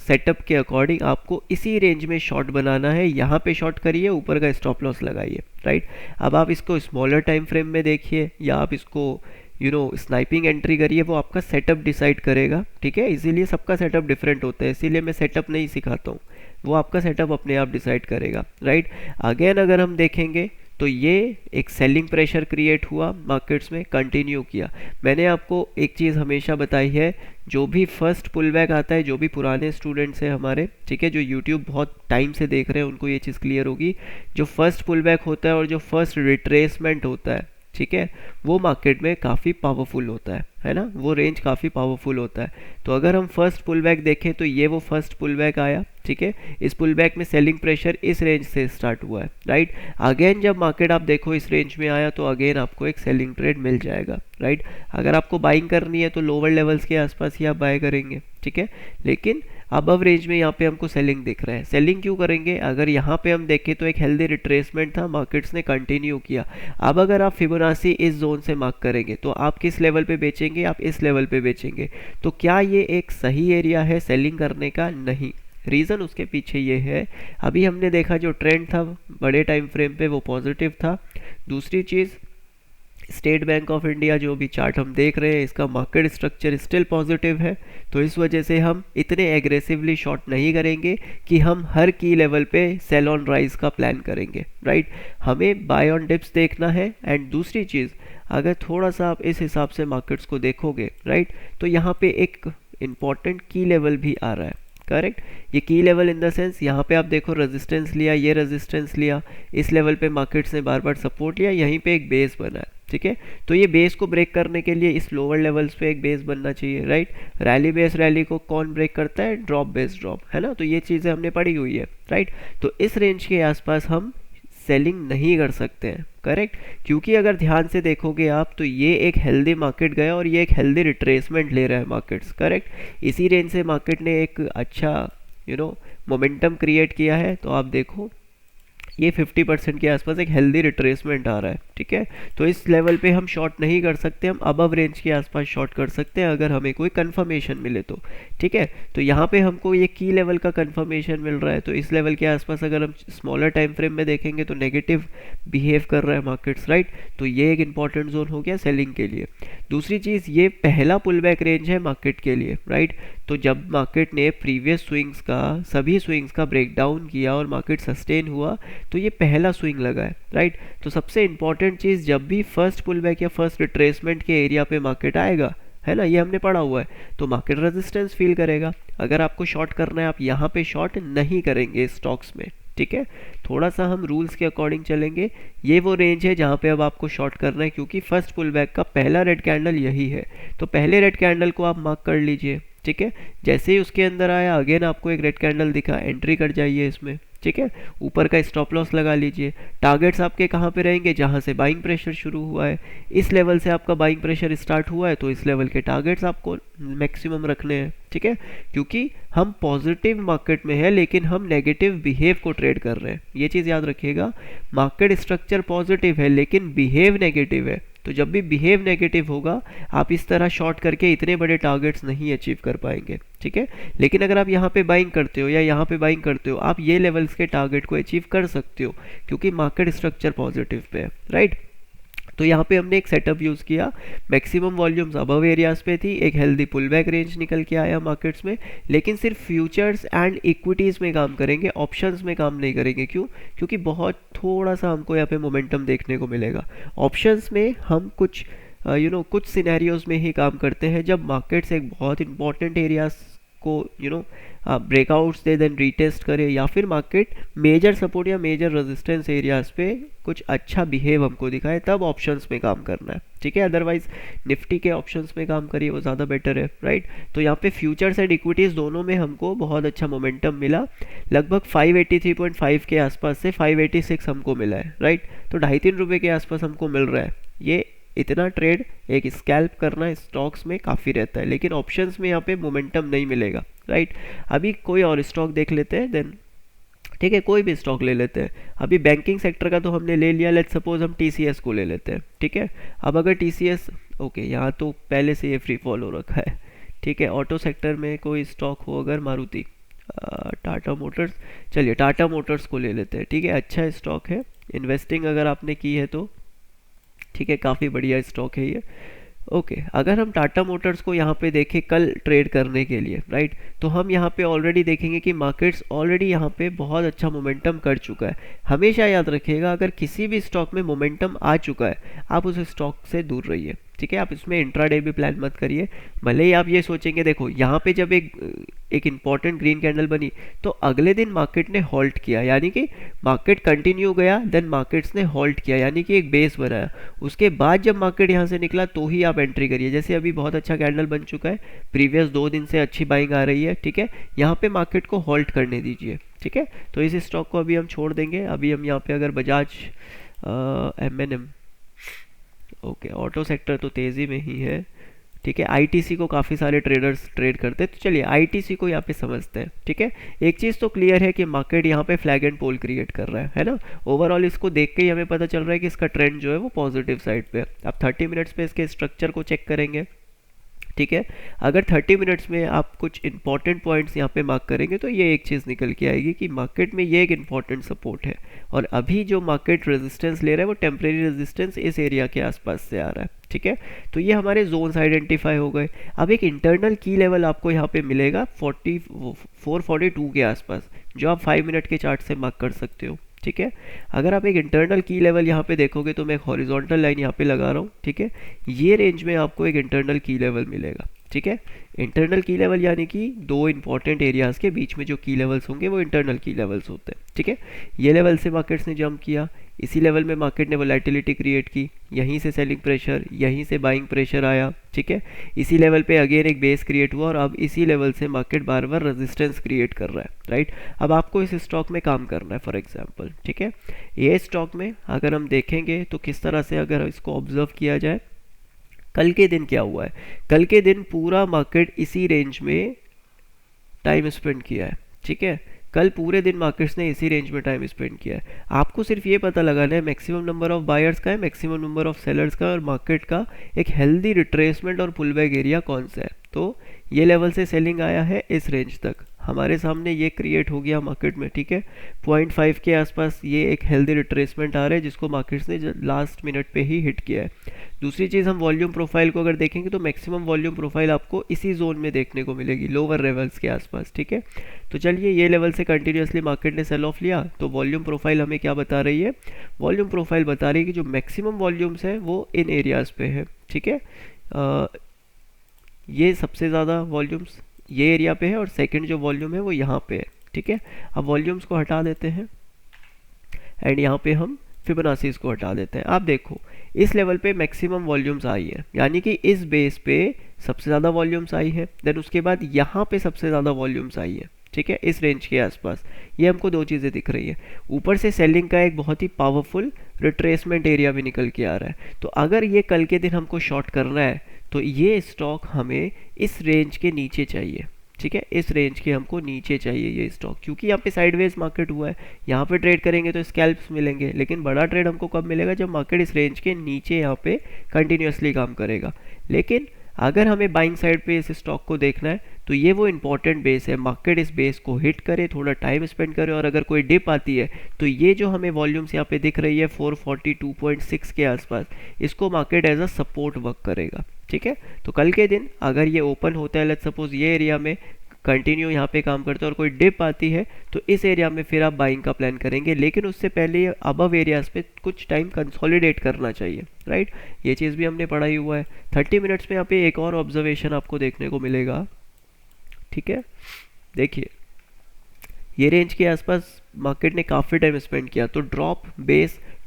सेटअप के अकॉर्डिंग आपको इसी रेंज में शॉर्ट बनाना है, यहाँ पे शॉर्ट करिए, ऊपर का स्टॉप लॉस लगाइए, राइट। अब आप इसको स्मॉलर टाइम फ्रेम में देखिए या आप इसको स्नाइपिंग एंट्री करिए, वो आपका सेटअप डिसाइड करेगा, ठीक है। इसीलिए सबका सेटअप डिफरेंट होता है, इसीलिए मैं सेटअप नहीं सिखाता हूँ, वो आपका सेटअप अपने आप डिसाइड करेगा, राइट। अगेन अगर हम देखेंगे तो ये एक सेलिंग प्रेशर क्रिएट हुआ, मार्केट्स में कंटिन्यू किया। मैंने आपको एक चीज़ हमेशा बताई है, जो भी फर्स्ट पुल बैक आता है, जो भी पुराने स्टूडेंट्स हैं हमारे, ठीक है, जो यूट्यूब बहुत टाइम से देख रहे हैं उनको ये चीज़ क्लियर होगी, जो फर्स्ट पुल बैक होता है और जो फर्स्ट रिट्रेसमेंट होता है, ठीक है, वो मार्केट में काफ़ी पावरफुल होता है ना, वो रेंज काफ़ी पावरफुल होता है। तो अगर हम फर्स्ट पुल बैक देखें तो ये वो फर्स्ट पुल बैक आया, ठीक है। इस पुल बैक में सेलिंग प्रेशर इस रेंज से स्टार्ट हुआ है, राइट। अगेन जब मार्केट आप देखो इस रेंज में आया तो अगेन आपको एक सेलिंग ट्रेड मिल जाएगा, राइट। अगर आपको बाइंग करनी है तो लोअर लेवल्स के आसपास ही आप बाय करेंगे, ठीक है। लेकिन अबव रेंज में यहाँ पे हमको सेलिंग दिख रहा है। सेलिंग क्यों करेंगे, अगर यहाँ पे हम देखें तो एक हेल्दी रिट्रेसमेंट था, मार्केट्स ने कंटिन्यू किया। अब अगर आप फिबोनाची इस जोन से मार्क करेंगे तो आप किस लेवल पे बेचेंगे, आप इस लेवल पे बेचेंगे। तो क्या ये एक सही एरिया है सेलिंग करने का, नहीं। रीज़न उसके पीछे ये है, अभी हमने देखा जो ट्रेंड था बड़े टाइम फ्रेम पे वो पॉजिटिव था। दूसरी चीज़, स्टेट बैंक ऑफ इंडिया जो भी चार्ट हम देख रहे हैं इसका मार्केट स्ट्रक्चर स्टिल पॉजिटिव है, तो इस वजह से हम इतने एग्रेसिवली शॉर्ट नहीं करेंगे कि हम हर की लेवल पे सेल ऑन राइज का प्लान करेंगे, राइट। हमें बाय ऑन डिप्स देखना है। एंड दूसरी चीज़, अगर थोड़ा सा आप इस हिसाब से मार्केट्स को देखोगे, राइट, तो यहाँ पे एक इम्पॉर्टेंट की लेवल भी आ रहा है, करेक्ट। ये की लेवल इन द सेंस, यहाँ पे आप देखो रेजिस्टेंस लिया, ये रेजिस्टेंस लिया, इस लेवल पे मार्केट्स ने बार बार सपोर्ट लिया, यहीं पे एक बेस बना है, ठीक है। तो ये बेस को ब्रेक करने के लिए इस लोअर लेवल्स पे एक बेस बनना चाहिए, राइट। रैली बेस रैली को कौन ब्रेक करता है, ड्रॉप बेस ड्रॉप, है ना। तो ये चीज़ें हमने पढ़ी हुई है, राइट। तो इस रेंज के आसपास हम सेलिंग नहीं कर सकते हैं, करेक्ट। क्योंकि अगर ध्यान से देखोगे आप तो ये एक हेल्दी मार्केट गया और ये एक हेल्दी रिट्रेसमेंट ले रहा है मार्केट्स, करेक्ट। इसी रेंज से मार्केट ने एक अच्छा मोमेंटम क्रिएट किया है। तो आप देखो ये 50% के आसपास एक हेल्दी रिट्रेसमेंट आ रहा है, ठीक है। तो इस लेवल पे हम शॉर्ट नहीं कर सकते, हम अबव रेंज के आसपास शॉर्ट कर सकते हैं अगर हमें कोई कंफर्मेशन मिले तो, ठीक है। तो यहाँ पे हमको ये की लेवल का कंफर्मेशन मिल रहा है, तो इस लेवल के आसपास अगर हम स्मॉलर टाइम फ्रेम में देखेंगे तो नेगेटिव बिहेव कर रहा है मार्केट्स, राइट। तो ये एक इंपॉर्टेंट जोन हो गया सेलिंग के लिए। दूसरी चीज़, ये पहला पुल बैक रेंज है मार्केट के लिए, राइट। तो जब मार्केट ने प्रीवियस स्विंग्स का, सभी स्विंग्स का ब्रेकडाउन किया और मार्केट सस्टेन हुआ, तो ये पहला स्विंग लगा है, राइट। तो सबसे इंपॉर्टेंट चीज़, जब भी फर्स्ट पुल बैक या फर्स्ट रिट्रेसमेंट के एरिया पे मार्केट आएगा, है ना, ये हमने पढ़ा हुआ है, तो मार्केट रेजिस्टेंस फील करेगा। अगर आपको शॉर्ट करना है, आप यहाँ पे शॉर्ट नहीं करेंगे स्टॉक्स में, ठीक है। थोड़ा सा हम रूल्स के अकॉर्डिंग चलेंगे। ये वो रेंज है जहाँ पे अब आपको शॉर्ट करना है, क्योंकि फर्स्ट पुल बैक का पहला रेड कैंडल यही है। तो पहले रेड कैंडल को आप मार्क कर लीजिए, ठीक है। जैसे ही उसके अंदर आया, अगेन आपको एक रेड कैंडल दिखा, एंट्री कर जाइए इसमें, ठीक है। ऊपर का स्टॉप लॉस लगा लीजिए। टारगेट्स आपके कहाँ पे रहेंगे, जहाँ से बाइंग प्रेशर शुरू हुआ है। इस लेवल से आपका बाइंग प्रेशर स्टार्ट हुआ है, तो इस लेवल के टारगेट्स आपको मैक्सिमम रखने हैं, ठीक है। क्योंकि हम पॉजिटिव मार्केट में है, लेकिन हम नेगेटिव बिहेव को ट्रेड कर रहे हैं, ये चीज़ याद रखिएगा। मार्केट स्ट्रक्चर पॉजिटिव है लेकिन बिहेव नेगेटिव है। तो जब भी बिहेव नेगेटिव होगा, आप इस तरह शॉर्ट करके इतने बड़े टारगेट्स नहीं अचीव कर पाएंगे, ठीक है। लेकिन अगर आप यहाँ पे बाइंग करते हो या यहाँ पे बाइंग करते हो, आप ये लेवल्स के टारगेट को अचीव कर सकते हो, क्योंकि मार्केट स्ट्रक्चर पॉजिटिव पे है, राइट। तो यहाँ पे हमने एक सेटअप यूज़ किया, मैक्सिमम वॉल्यूम्स अबव एरियाज पे थी, एक हेल्दी पुल बैक रेंज निकल के आया मार्केट्स में। लेकिन सिर्फ फ्यूचर्स एंड इक्विटीज़ में काम करेंगे, ऑप्शंस में काम नहीं करेंगे। क्यों? क्योंकि बहुत थोड़ा सा हमको यहाँ पे मोमेंटम देखने को मिलेगा। ऑप्शंस में हम कुछ कुछ सिनेरियोज में ही काम करते हैं, जब मार्केट्स एक बहुत इंपॉर्टेंट एरियाज को ब्रेकआउट्स दे, देन रीटेस्ट करे, या फिर मार्केट मेजर सपोर्ट या मेजर रेजिस्टेंस एरियाज पे कुछ अच्छा बिहेव हमको दिखाए, तब ऑप्शंस में काम करना है, ठीक है। अदरवाइज निफ्टी के ऑप्शंस में काम करिए, वो ज़्यादा बेटर है, राइट। तो यहाँ पे फ्यूचर्स एंड इक्विटीज़ दोनों में हमको बहुत अच्छा मोमेंटम मिला। लगभग 583.5 के आसपास से 586 हमको मिला है, राइट। तो 2.5-3 रुपये के आसपास हमको मिल रहा है। ये इतना ट्रेड एक स्कैल्प करना स्टॉक्स में काफ़ी रहता है, लेकिन ऑप्शंस में यहाँ पे मोमेंटम नहीं मिलेगा, राइट। अभी कोई और स्टॉक देख लेते हैं देन, ठीक है, कोई भी स्टॉक ले लेते हैं। अभी बैंकिंग सेक्टर का तो हमने ले लिया, लेट्स सपोज हम टीसीएस को ले लेते हैं, ठीक है। अब अगर टीसीएस, ओके, यहाँ तो पहले से ये फ्री फॉल हो रखा है, ठीक है। ऑटो सेक्टर में कोई स्टॉक हो, अगर मारुति, टाटा मोटर्स, चलिए टाटा मोटर्स को ले लेते हैं, ठीक है। अच्छा स्टॉक है, इन्वेस्टिंग अगर आपने की है तो, ठीक है, काफ़ी बढ़िया स्टॉक है ये, ओके। अगर हम टाटा मोटर्स को यहाँ पे देखें कल ट्रेड करने के लिए, राइट, तो हम यहाँ पे ऑलरेडी देखेंगे कि मार्केट्स ऑलरेडी यहाँ पे बहुत अच्छा मोमेंटम कर चुका है। हमेशा याद रखिएगा, अगर किसी भी स्टॉक में मोमेंटम आ चुका है, आप उस स्टॉक से दूर रहिए, ठीक है। आप इसमें इंट्राडे भी प्लान मत करिए। भले ही आप ये सोचेंगे, देखो यहाँ पे जब एक इंपॉर्टेंट ग्रीन कैंडल बनी, तो अगले दिन मार्केट ने हॉल्ट किया, यानी कि मार्केट कंटिन्यू गया, देन मार्केट्स ने हॉल्ट किया, यानी कि एक बेस बनाया। उसके बाद जब मार्केट यहाँ से निकला, तो ही आप एंट्री करिए। जैसे अभी बहुत अच्छा कैंडल बन चुका है, प्रीवियस 2 दिन से अच्छी बाइंग आ रही है, ठीक है। यहाँ पे मार्केट को हॉल्ट करने दीजिए, ठीक है। तो इस स्टॉक को अभी हम छोड़ देंगे। अभी हम यहाँ पे अगर Bajaj M&M, okay, auto sector तो तेज़ी में ही है, ठीक है। आईटीसी को काफ़ी सारे ट्रेडर्स ट्रेड करते हैं, तो चलिए आईटीसी को यहाँ पे समझते हैं, ठीक है। एक चीज़ तो क्लियर है कि मार्केट यहाँ पे फ्लैग एंड पोल क्रिएट कर रहा है ना। ओवरऑल इसको देख के ही हमें पता चल रहा है कि इसका ट्रेंड जो है वो पॉजिटिव साइड पे है। अब 30 मिनट्स पे इसके स्ट्रक्चर को चेक करेंगे, ठीक है। अगर 30 मिनट्स में आप कुछ इंपॉर्टेंट पॉइंट्स यहाँ पे मार्क करेंगे, तो ये एक चीज़ निकल के आएगी कि मार्केट में ये एक इंपॉर्टेंट सपोर्ट है, और अभी जो मार्केट रेजिस्टेंस ले रहा है वो टेम्परेरी रेजिस्टेंस इस एरिया के आसपास से आ रहा है, ठीक है। तो ये हमारे जोन्स आइडेंटिफाई हो गए। अब एक इंटरनल की लेवल आपको यहाँ पे मिलेगा 442 के आसपास, जो आप 5 मिनट के चार्ट से मार्क कर सकते हो, ठीक है। अगर आप एक इंटरनल की लेवल यहाँ पे देखोगे, तो मैं एक हॉरिजॉन्टल लाइन यहाँ पे लगा रहा हूँ, ठीक है। ये रेंज में आपको एक इंटरनल की लेवल मिलेगा, ठीक है। इंटरनल की लेवल यानी कि 2 इंपॉर्टेंट एरियाज़ के बीच में जो की लेवल्स होंगे वो इंटरनल की लेवल्स होते हैं, ठीक है। ये लेवल से मार्केट्स ने जंप किया, इसी लेवल में मार्केट ने वोलेटिलिटी क्रिएट की, यहीं से सेलिंग प्रेशर, यहीं से बाइंग प्रेशर आया, ठीक है। इसी लेवल पे अगेन एक बेस क्रिएट हुआ, और अब इसी लेवल से मार्केट बार बार रेजिस्टेंस क्रिएट कर रहा है, राइट। अब आपको इस स्टॉक में काम करना है, फॉर एग्जांपल, ठीक है। ये स्टॉक में अगर हम देखेंगे तो किस तरह से अगर इसको ऑब्जर्व किया जाए, कल के दिन क्या हुआ है, कल के दिन पूरा मार्केट इसी रेंज में टाइम स्पेंड किया है, ठीक है। कल पूरे दिन मार्केट्स ने इसी रेंज में टाइम स्पेंड किया है। आपको सिर्फ ये पता लगाना है मैक्सिमम नंबर ऑफ बायर्स का है, मैक्सिमम नंबर ऑफ सेलर्स का, और मार्केट का एक हेल्दी रिट्रेसमेंट और पुल बैक एरिया कौन सा है। तो ये लेवल से सेलिंग आया है इस रेंज तक, हमारे सामने ये क्रिएट हो गया मार्केट में, ठीक है। 0.5 के आसपास ये एक हेल्दी रिट्रेसमेंट आ रहा है जिसको मार्केट्स ने लास्ट मिनट पे ही हिट किया है। दूसरी चीज़, हम वॉल्यूम प्रोफाइल को अगर देखेंगे तो मैक्सिमम वॉल्यूम प्रोफाइल आपको इसी जोन में देखने को मिलेगी, लोअर लेवल्स के आसपास, ठीक है। तो चलिए, ये लेवल से कंटिन्यूसली मार्केट ने सेल ऑफ लिया, तो वॉल्यूम प्रोफाइल हमें क्या बता रही है? वॉल्यूम प्रोफाइल बता रही है कि जो मैक्सिमम वॉल्यूम्स है वो इन एरियाज़ पे है, ठीक है। ये सबसे ज़्यादा वॉल्यूम्स ये एरिया पे है और सेकंड जो वॉल्यूम है वो यहाँ पे है, ठीक है। अब वॉल्यूम्स को हटा देते हैं एंड यहाँ पे हम फिबोनाचीज़ को हटा देते हैं। आप देखो, इस लेवल पे मैक्सिमम वॉल्यूम्स आई है, यानी कि इस बेस पे सबसे ज़्यादा वॉल्यूम्स आई है। देन उसके बाद यहाँ पे सबसे ज़्यादा वॉल्यूम्स आई है, ठीक है, इस रेंज के आसपास। ये हमको दो चीज़ें दिख रही है। ऊपर से सेलिंग का एक बहुत ही पावरफुल रिट्रेसमेंट एरिया भी निकल के आ रहा है। तो अगर ये कल के दिन हमको शॉर्ट करना है तो ये स्टॉक हमें इस रेंज के नीचे चाहिए, ठीक है। इस रेंज के हमको नीचे चाहिए ये स्टॉक, क्योंकि यहाँ पे साइडवेज मार्केट हुआ है। यहाँ पे ट्रेड करेंगे तो स्कैल्प्स मिलेंगे, लेकिन बड़ा ट्रेड हमको कब मिलेगा? जब मार्केट इस रेंज के नीचे यहाँ पे कंटिन्यूसली काम करेगा। लेकिन अगर हमें बाइंग साइड पे इस स्टॉक को देखना है तो ये वो इंपॉर्टेंट बेस है, मार्केट इस बेस को हिट करे, थोड़ा टाइम स्पेंड करे, और अगर कोई डिप आती है तो ये जो हमें वॉल्यूम्स यहाँ पे दिख रही है 442.6 के आसपास, इसको market as a support work करेगा, ठीक है। तो कल के दिन अगर ये ओपन होता है, लेट्स सपोज ये एरिया में कंटिन्यू यहाँ पे काम करते हैं और कोई डिप आती है तो इस एरिया में फिर आप बाइंग का प्लान करेंगे, लेकिन उससे पहले अबव एरियाज पे कुछ टाइम कंसोलिडेट करना चाहिए, राइट। ये चीज़ भी हमने पढ़ा ही हुआ है। 30 मिनट्स में यहाँ पे एक और ऑब्जर्वेशन आपको देखने को मिलेगा, ठीक है। देखिए, ये रेंज के आसपास मार्केट ने काफ़ी टाइम स्पेंड किया, तो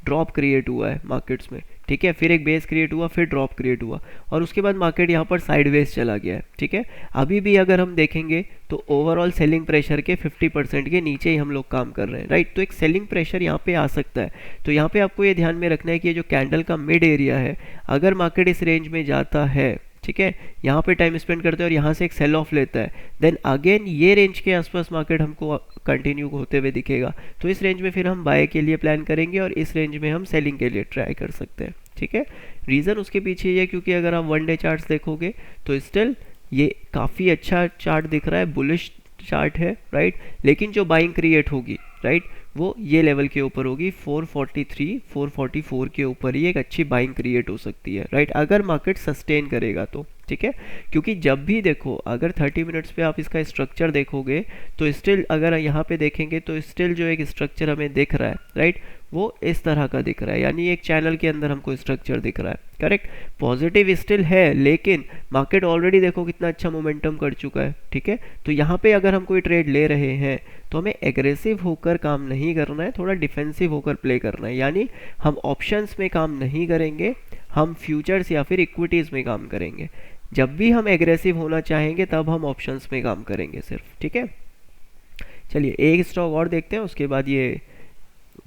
ड्रॉप क्रिएट हुआ है मार्केट्स में, ठीक है। फिर एक बेस क्रिएट हुआ, फिर ड्रॉप क्रिएट हुआ, और उसके बाद मार्केट यहाँ पर साइडवेज चला गया है, ठीक है। अभी भी अगर हम देखेंगे तो ओवरऑल सेलिंग प्रेशर के 50% के नीचे ही हम लोग काम कर रहे हैं, राइट। तो एक सेलिंग प्रेशर यहाँ पे आ सकता है। तो यहाँ पे आपको ये ध्यान में रखना है कि ये जो कैंडल का मिड एरिया है, अगर मार्केट इस रेंज में जाता है, ठीक है, यहाँ पे टाइम स्पेंड करते हैं और यहाँ से एक सेल ऑफ लेता है, देन अगेन ये रेंज के आसपास मार्केट हमको कंटिन्यू होते हुए दिखेगा, तो इस रेंज में फिर हम बाय के लिए प्लान करेंगे और इस रेंज में हम सेलिंग के लिए ट्राई कर सकते हैं, ठीक है। रीज़न उसके पीछे ये है क्योंकि अगर आप वन डे चार्ट्स देखोगे तो स्टिल ये काफ़ी अच्छा चार्ट दिख रहा है, बुलिश चार्ट है, राइट। लेकिन जो बाइंग क्रिएट होगी, राइट, वो ये लेवल के ऊपर होगी, 443 444 के ऊपर ही एक अच्छी बाइंग क्रिएट हो सकती है, राइट, अगर मार्केट सस्टेन करेगा तो, ठीक है। क्योंकि जब भी देखो, अगर 30 मिनट्स पे आप इसका स्ट्रक्चर देखोगे तो स्टिल अगर यहाँ पे देखेंगे तो स्टिल जो एक स्ट्रक्चर हमें दिख रहा है, राइट, वो इस तरह का दिख रहा है, यानी एक चैनल के अंदर हमको स्ट्रक्चर दिख रहा है, करेक्ट। पॉजिटिव स्टिल है, लेकिन मार्केट ऑलरेडी देखो कितना अच्छा मोमेंटम कर चुका है, ठीक है। तो यहाँ पे अगर हम कोई ट्रेड ले रहे हैं तो हमें एग्रेसिव होकर काम नहीं करना है, थोड़ा डिफेंसिव होकर प्ले करना है, यानी हम ऑप्शंस में काम नहीं करेंगे, हम फ्यूचर्स या फिर इक्विटीज़ में काम करेंगे। जब भी हम एग्रेसिव होना चाहेंगे तब हम ऑप्शंस में काम करेंगे सिर्फ, ठीक है। चलिए, एक स्टॉक और देखते हैं, उसके बाद ये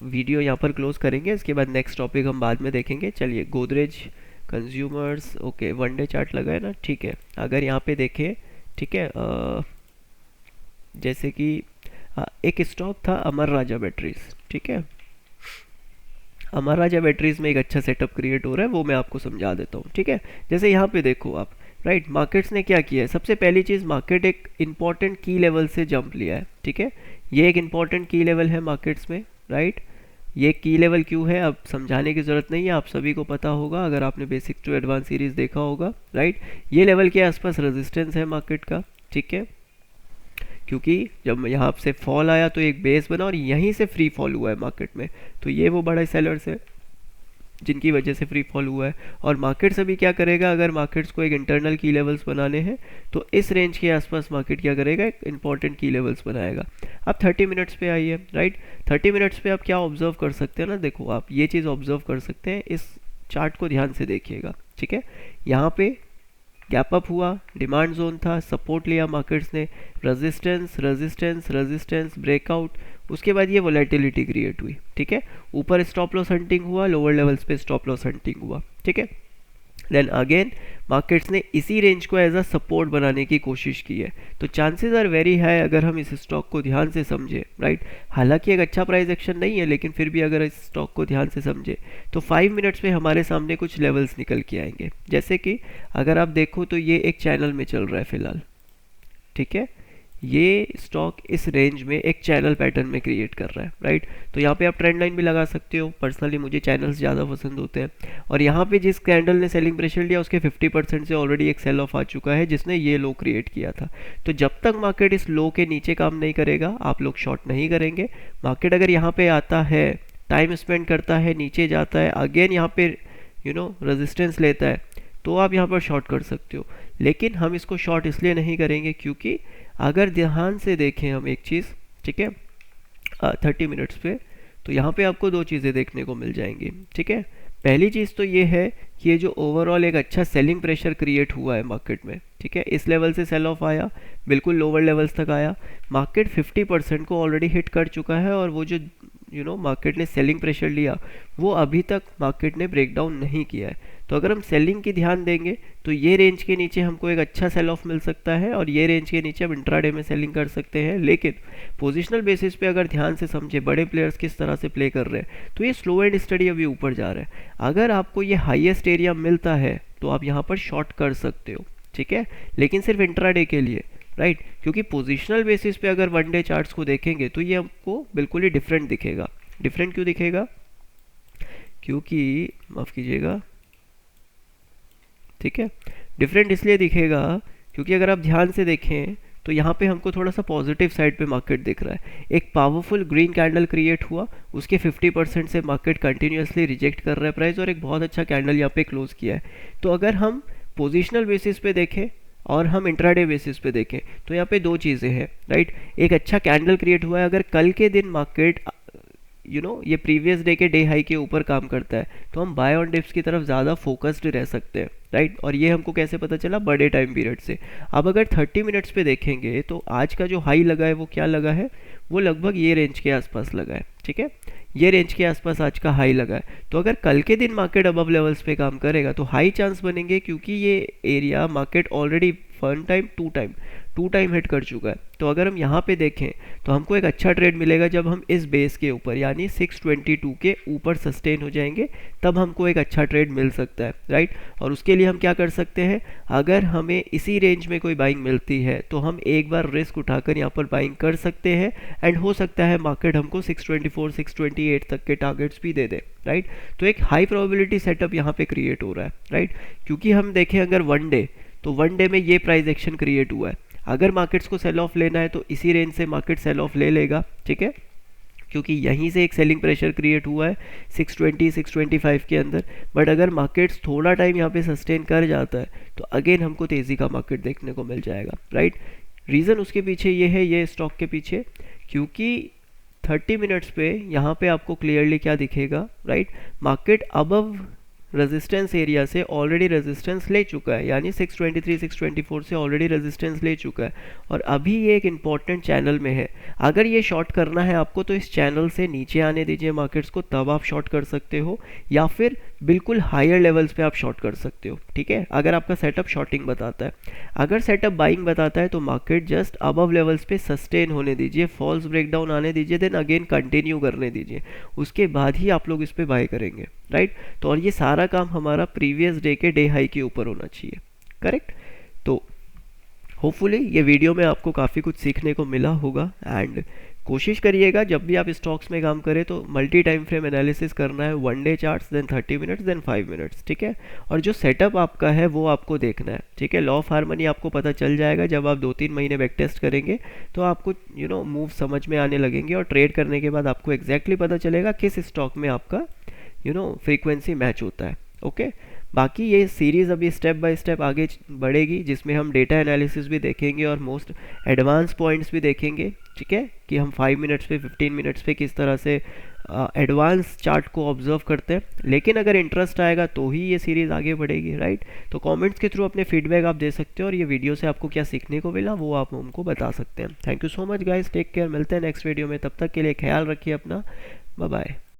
वीडियो यहाँ पर क्लोज करेंगे, इसके बाद नेक्स्ट टॉपिक हम बाद में देखेंगे। चलिए, Godrej consumers, okay, one day chart लगा है ना, ठीक है। अगर यहाँ पे देखें, ठीक है, जैसे कि एक स्टॉक था अमर राजा बैटरीज, ठीक है। अमर राजा बैटरीज में एक अच्छा सेटअप क्रिएट हो रहा है, वो मैं आपको समझा देता हूँ, ठीक है। जैसे यहाँ पे देखो आप, राइट, मार्केट्स ने क्या किया है? सबसे पहली चीज़, मार्केट एक इंपॉर्टेंट की लेवल से जंप लिया है, ठीक है। ये एक इंपॉर्टेंट की लेवल है मार्केट्स में, राइट। ये की लेवल क्यों है अब समझाने की ज़रूरत नहीं है, आप सभी को पता होगा अगर आपने बेसिक टू एडवांस सीरीज़ देखा होगा, राइट। ये लेवल के आसपास रेजिस्टेंस है मार्केट का, ठीक है, क्योंकि जब यहाँ से फॉल आया तो एक बेस बना और यहीं से फ्री फॉल हुआ है मार्केट में, तो ये वो बड़े सेलर्स है जिनकी वजह से फ्री फॉल हुआ है। और मार्केट्स अभी क्या करेगा? अगर मार्केट्स को एक इंटरनल की लेवल्स बनाने हैं तो इस रेंज के आसपास मार्केट क्या करेगा? एक इंपॉर्टेंट की लेवल्स बनाएगा। अब 30 मिनट्स पे आइए, राइट। 30 मिनट्स पे आप क्या ऑब्जर्व कर सकते हैं ना, देखो आप ये चीज़ ऑब्जर्व कर सकते हैं, इस चार्ट को ध्यान से देखिएगा, ठीक है। यहाँ पे गैप अप हुआ, डिमांड जोन था, सपोर्ट लिया मार्केट्स ने, रेजिस्टेंस रेजिस्टेंस रेजिस्टेंस, ब्रेकआउट, उसके बाद ये वोलेटिलिटी क्रिएट हुई, ठीक है। ऊपर स्टॉप लॉस हंटिंग हुआ, लोअर लेवल्स पे स्टॉप लॉस हंटिंग हुआ, ठीक है। देन अगेन मार्केट्स ने इसी रेंज को एज अ सपोर्ट बनाने की कोशिश की है। तो चांसेस आर वेरी हाई अगर हम इस स्टॉक को ध्यान से समझें, राइट। हालांकि एक अच्छा प्राइस एक्शन नहीं है, लेकिन फिर भी अगर इस स्टॉक को ध्यान से समझे तो 5 मिनट्स में हमारे सामने कुछ लेवल्स निकल के आएंगे। जैसे कि अगर आप देखो तो ये एक चैनल में चल रहा है फिलहाल, ठीक है। ये स्टॉक इस रेंज में एक चैनल पैटर्न में क्रिएट कर रहा है, राइट। तो यहाँ पे आप ट्रेंड लाइन भी लगा सकते हो। पर्सनली मुझे चैनल्स ज़्यादा पसंद होते हैं। और यहाँ पे जिस कैंडल ने सेलिंग प्रेशर लिया उसके 50% से ऑलरेडी एक सेल ऑफ आ चुका है, जिसने ये लो क्रिएट किया था। तो जब तक मार्केट इस लो के नीचे काम नहीं करेगा आप लोग शॉर्ट नहीं करेंगे। मार्केट अगर यहाँ पे आता है, टाइम स्पेंड करता है, नीचे जाता है, अगेन यहाँ पे रेजिस्टेंस लेता है, तो आप यहाँ पर शॉर्ट कर सकते हो। लेकिन हम इसको शॉर्ट इसलिए नहीं करेंगे क्योंकि अगर ध्यान से देखें हम एक चीज़, ठीक है, 30 मिनट्स पे, तो यहाँ पे आपको दो चीज़ें देखने को मिल जाएंगी, ठीक है। पहली चीज़ तो ये है कि ये जो ओवरऑल एक अच्छा सेलिंग प्रेशर क्रिएट हुआ है मार्केट में, ठीक है, इस लेवल से सेल ऑफ आया, बिल्कुल लोअर लेवल्स तक आया, मार्केट 50% को ऑलरेडी हिट कर चुका है। और वो जो मार्केट ने सेलिंग प्रेशर लिया वो अभी तक मार्केट ने ब्रेकडाउन नहीं किया है। तो अगर हम सेलिंग की ध्यान देंगे तो ये रेंज के नीचे हमको एक अच्छा सेल ऑफ मिल सकता है और ये रेंज के नीचे हम इंट्राडे में सेलिंग कर सकते हैं। लेकिन पोजिशनल बेसिस पे अगर ध्यान से समझे बड़े प्लेयर्स किस तरह से प्ले कर रहे हैं, तो ये स्लो एंड स्टडी अभी ऊपर जा रहा है। अगर आपको ये हाईएस्ट एरिया मिलता है तो आप यहाँ पर शॉर्ट कर सकते हो, ठीक है, लेकिन सिर्फ इंट्राडे के लिए, राइट। क्योंकि पोजिशनल बेसिस पे अगर वन डे चार्ट्स को देखेंगे तो ये आपको बिल्कुल ही डिफरेंट दिखेगा। डिफरेंट क्यों दिखेगा? क्योंकि माफ़ कीजिएगा, ठीक है, डिफरेंट इसलिए दिखेगा क्योंकि अगर आप ध्यान से देखें तो यहाँ पे हमको थोड़ा सा पॉजिटिव साइड पे मार्केट दिख रहा है। एक पावरफुल ग्रीन कैंडल क्रिएट हुआ, उसके 50% से मार्केट कंटिन्यूसली रिजेक्ट कर रहा है प्राइस, और एक बहुत अच्छा कैंडल यहाँ पे क्लोज किया है। तो अगर हम पोजिशनल बेसिस पे देखें और हम इंट्राडे बेसिस पे देखें तो यहाँ पे दो चीज़ें हैं, राइट। एक अच्छा कैंडल क्रिएट हुआ है, अगर कल के दिन मार्केट ये प्रीवियस डे के डे हाई के ऊपर काम करता है तो हम बाय ऑन डिप्स की तरफ ज़्यादा फोकस्ड रह सकते हैं, राइट। और ये हमको कैसे पता चला? बड़े टाइम पीरियड से। अब अगर 30 मिनट्स पे देखेंगे तो आज का जो हाई लगा है वो क्या लगा है? वो लगभग ये रेंज के आसपास लगा है, ठीक है, ये रेंज के आसपास आज का हाई लगा है। तो अगर कल के दिन मार्केट अबव लेवल्स पे काम करेगा तो हाई चांस बनेंगे, क्योंकि ये area market already 1 time 2 time hit कर चुका है। तो अगर हम यहाँ पे देखें तो हमको एक अच्छा ट्रेड मिलेगा जब हम इस बेस के ऊपर यानी 622 के ऊपर सस्टेन हो जाएंगे, तब हमको एक अच्छा ट्रेड मिल सकता है, राइट। और उसके लिए हम क्या कर सकते हैं, अगर हमें इसी रेंज में कोई बाइंग मिलती है तो हम एक बार रिस्क उठाकर यहाँ पर बाइंग कर सकते हैं, एंड हो सकता है मार्केट हमको 624 628 तक के टारगेट्स भी दे दे, राइट। तो एक हाई प्रोबेबिलिटी सेटअप यहाँ पे क्रिएट हो रहा है, राइट। क्योंकि हम देखें अगर वन डे, तो वन डे में ये प्राइस एक्शन क्रिएट हुआ है। अगर मार्केट्स को सेल ऑफ लेना है तो इसी रेंज से मार्केट सेल ऑफ ले लेगा, ठीक है, क्योंकि यहीं से एक सेलिंग प्रेशर क्रिएट हुआ है 620 625 के अंदर। बट अगर मार्केट्स थोड़ा टाइम यहाँ पे सस्टेन कर जाता है तो अगेन हमको तेज़ी का मार्केट देखने को मिल जाएगा, राइट। रीज़न उसके पीछे ये है, ये स्टॉक के पीछे, क्योंकि 30 मिनट्स पे यहाँ पे आपको क्लियरली क्या दिखेगा, right, market above resistance area से ऑलरेडी रेजिस्टेंस ले चुका है, यानी 623 624 से ऑलरेडी रेजिस्टेंस ले चुका है, और अभी ये एक इम्पॉर्टेंट चैनल में है। अगर ये शॉर्ट करना है आपको तो इस चैनल से नीचे आने दीजिए मार्केट्स को, तब आप शॉर्ट कर सकते हो, या फिर बिल्कुल हायर लेवल्स पे आप शॉर्ट कर सकते हो, ठीक है, अगर आपका सेटअप शॉर्टिंग बताता है। अगर सेटअप बाइंग बताता है तो मार्केट जस्ट अबव लेवल्स पे सस्टेन होने दीजिए, फॉल्स ब्रेकडाउन आने दीजिए, देन अगेन कंटिन्यू करने दीजिए, उसके बाद ही आप लोग इस पे बाय करेंगे, राइट। तो और ये सारा काम हमारा प्रीवियस डे के डे हाई के ऊपर होना चाहिए, करेक्ट। तो होपफुली ये वीडियो में आपको काफ़ी कुछ सीखने को मिला होगा, एंड कोशिश करिएगा जब भी आप स्टॉक्स में काम करें तो मल्टी टाइम फ्रेम एनालिसिस करना है, one day charts, then 30 minutes, then 5 minutes, ठीक है। और जो सेटअप आपका है वो आपको देखना है, ठीक है। लॉ ऑफ हार्मनी आपको पता चल जाएगा जब आप 2-3 महीने बैक टेस्ट करेंगे, तो आपको मूव समझ में आने लगेंगे, और ट्रेड करने के बाद आपको एग्जैक्टली पता चलेगा किस स्टॉक में आपका फ्रीक्वेंसी मैच होता है, ओके। बाकी ये सीरीज़ अभी स्टेप बाय स्टेप आगे बढ़ेगी, जिसमें हम डेटा एनालिसिस भी देखेंगे और मोस्ट एडवांस पॉइंट्स भी देखेंगे, ठीक है, कि हम 5 मिनट्स पे 15 मिनट्स पे किस तरह से एडवांस चार्ट को ऑब्जर्व करते हैं। लेकिन अगर इंटरेस्ट आएगा तो ही ये सीरीज़ आगे बढ़ेगी, राइट। तो कमेंट्स के थ्रू अपने फीडबैक आप दे सकते हो, और ये वीडियो से आपको क्या सीखने को मिला वो आप हमको बता सकते हैं। Thank you so much guys, take care, मिलते हैं नेक्स्ट वीडियो में, तब तक के लिए ख्याल रखिए अपना, बाय बाय।